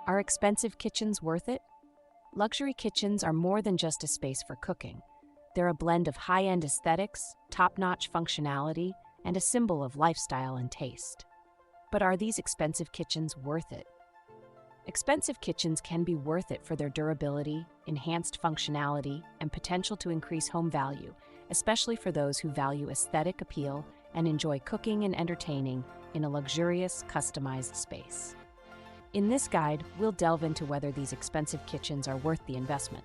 Are expensive kitchens worth it? Luxury kitchens are more than just a space for cooking. They're a blend of high-end aesthetics, top-notch functionality, and a symbol of lifestyle and taste. But are these expensive kitchens worth it? Expensive kitchens can be worth it for their durability, enhanced functionality, and potential to increase home value, especially for those who value aesthetic appeal and enjoy cooking and entertaining in a luxurious, customized space. In this guide, we'll delve into whether these expensive kitchens are worth the investment.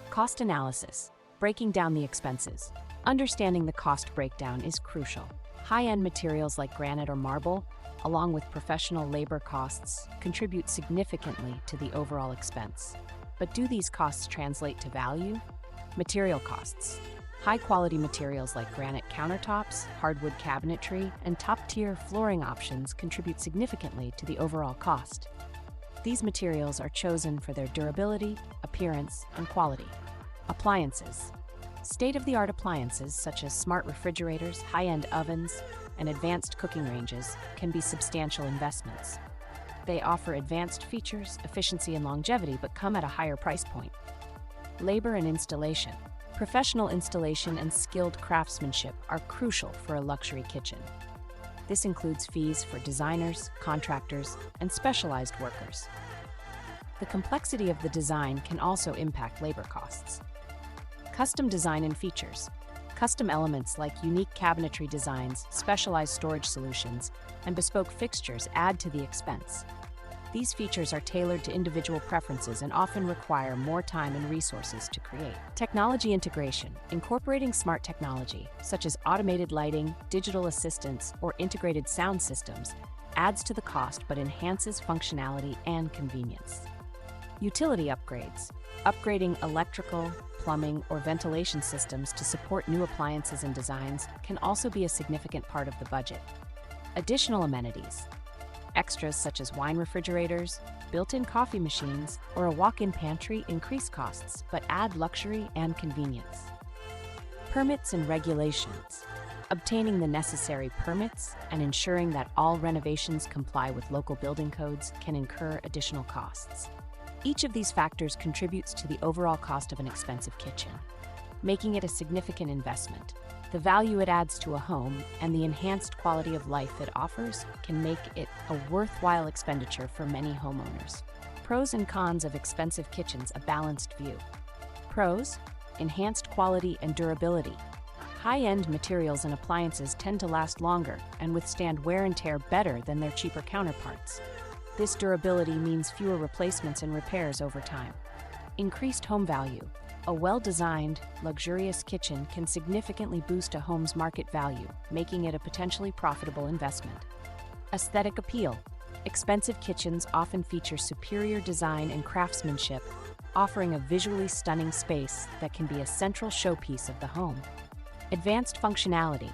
Cost analysis, breaking down the expenses. Understanding the cost breakdown is crucial. High-end materials like granite or marble, along with professional labor costs, contribute significantly to the overall expense. But do these costs translate to value? Material costs. High-quality materials like granite countertops, hardwood cabinetry, and top-tier flooring options contribute significantly to the overall cost. These materials are chosen for their durability, appearance, and quality. Appliances. State-of-the-art appliances such as smart refrigerators, high-end ovens, and advanced cooking ranges can be substantial investments. They offer advanced features, efficiency, and longevity, but come at a higher price point. Labor and installation. Professional installation and skilled craftsmanship are crucial for a luxury kitchen. This includes fees for designers, contractors, and specialized workers. The complexity of the design can also impact labor costs. Custom design and features. Custom elements like unique cabinetry designs, specialized storage solutions, and bespoke fixtures add to the expense. These features are tailored to individual preferences and often require more time and resources to create. Technology integration. Incorporating smart technology, such as automated lighting, digital assistants, or integrated sound systems, adds to the cost but enhances functionality and convenience. Utility upgrades. Upgrading electrical, plumbing, or ventilation systems to support new appliances and designs can also be a significant part of the budget. Additional amenities. Extras such as wine refrigerators, built-in coffee machines, or a walk-in pantry increase costs but add luxury and convenience. Permits and regulations. Obtaining the necessary permits and ensuring that all renovations comply with local building codes can incur additional costs. Each of these factors contributes to the overall cost of an expensive kitchen, making it a significant investment. The value it adds to a home and the enhanced quality of life it offers can make it a worthwhile expenditure for many homeowners. Pros and cons of expensive kitchens: a balanced view. Pros: enhanced quality and durability. High-end materials and appliances tend to last longer and withstand wear and tear better than their cheaper counterparts. This durability means fewer replacements and repairs over time. Increased home value. A well-designed, luxurious kitchen can significantly boost a home's market value, making it a potentially profitable investment. Aesthetic appeal. Expensive kitchens often feature superior design and craftsmanship, offering a visually stunning space that can be a central showpiece of the home. Advanced functionality.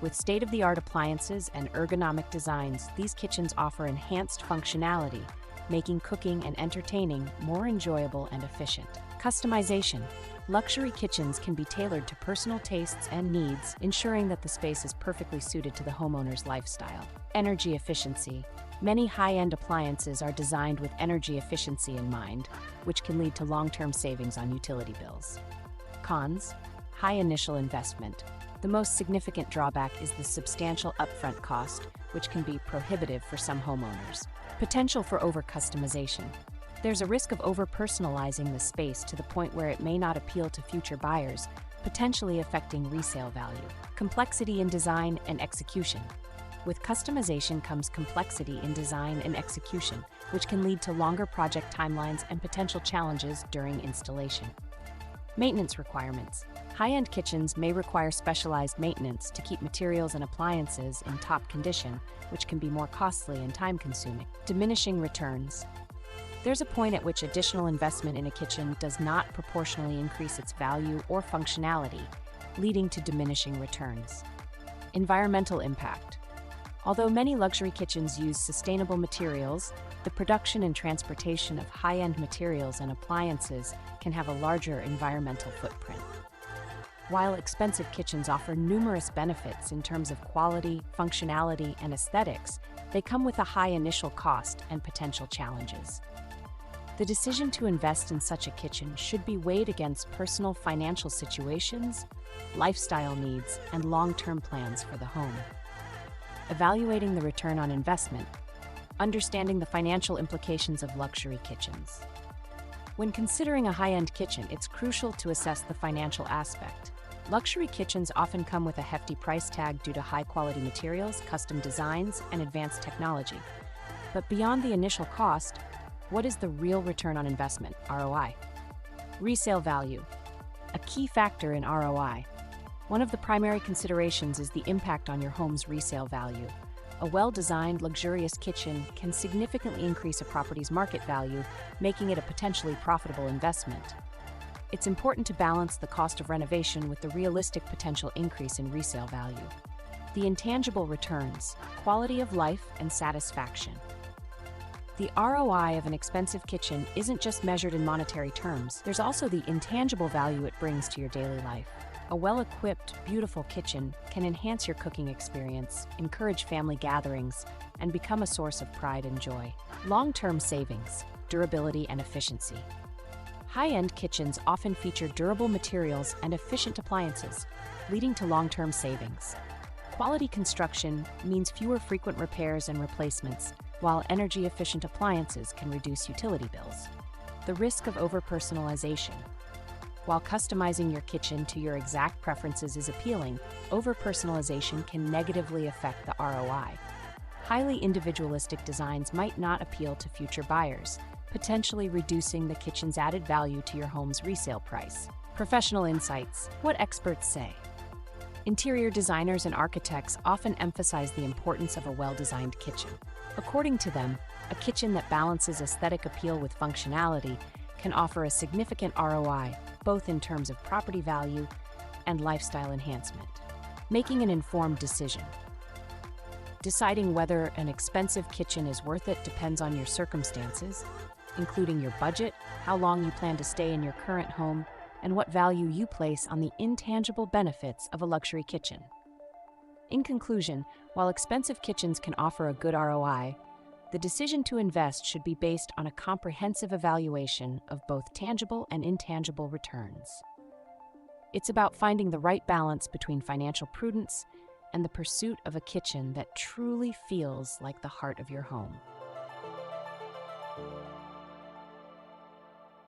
With state-of-the-art appliances and ergonomic designs, these kitchens offer enhanced functionality, making cooking and entertaining more enjoyable and efficient. Customization. Luxury kitchens can be tailored to personal tastes and needs, ensuring that the space is perfectly suited to the homeowner's lifestyle. Energy efficiency. Many high-end appliances are designed with energy efficiency in mind, which can lead to long-term savings on utility bills. Cons. High initial investment. The most significant drawback is the substantial upfront cost, which can be prohibitive for some homeowners. Potential for over-customization. There's a risk of over-personalizing the space to the point where it may not appeal to future buyers, potentially affecting resale value. Complexity in design and execution. With customization comes complexity in design and execution, which can lead to longer project timelines and potential challenges during installation. Maintenance requirements. High-end kitchens may require specialized maintenance to keep materials and appliances in top condition, which can be more costly and time-consuming. Diminishing returns. There's a point at which additional investment in a kitchen does not proportionally increase its value or functionality, leading to diminishing returns. Environmental impact. Although many luxury kitchens use sustainable materials, the production and transportation of high-end materials and appliances can have a larger environmental footprint. While expensive kitchens offer numerous benefits in terms of quality, functionality, and aesthetics, they come with a high initial cost and potential challenges. The decision to invest in such a kitchen should be weighed against personal financial situations, lifestyle needs, and long-term plans for the home. Evaluating the return on investment, understanding the financial implications of luxury kitchens. When considering a high-end kitchen, it's crucial to assess the financial aspect. Luxury kitchens often come with a hefty price tag due to high-quality materials, custom designs, and advanced technology. But beyond the initial cost, what is the real return on investment, ROI? Resale value, a key factor in ROI. One of the primary considerations is the impact on your home's resale value. A well-designed, luxurious kitchen can significantly increase a property's market value, making it a potentially profitable investment. It's important to balance the cost of renovation with the realistic potential increase in resale value. The intangible returns, quality of life, and satisfaction. The ROI of an expensive kitchen isn't just measured in monetary terms, there's also the intangible value it brings to your daily life. A well-equipped, beautiful kitchen can enhance your cooking experience, encourage family gatherings, and become a source of pride and joy. Long-term savings, durability, and efficiency. High-end kitchens often feature durable materials and efficient appliances, leading to long-term savings. Quality construction means fewer frequent repairs and replacements, while energy-efficient appliances can reduce utility bills. The risk of over-personalization. While customizing your kitchen to your exact preferences is appealing, over-personalization can negatively affect the ROI. Highly individualistic designs might not appeal to future buyers, potentially reducing the kitchen's added value to your home's resale price. Professional insights. What experts say. Interior designers and architects often emphasize the importance of a well-designed kitchen. According to them, a kitchen that balances aesthetic appeal with functionality can offer a significant ROI, both in terms of property value and lifestyle enhancement. Making an informed decision. Deciding whether an expensive kitchen is worth it depends on your circumstances, including your budget, how long you plan to stay in your current home, and what value you place on the intangible benefits of a luxury kitchen. In conclusion, while expensive kitchens can offer a good ROI, the decision to invest should be based on a comprehensive evaluation of both tangible and intangible returns. It's about finding the right balance between financial prudence and the pursuit of a kitchen that truly feels like the heart of your home.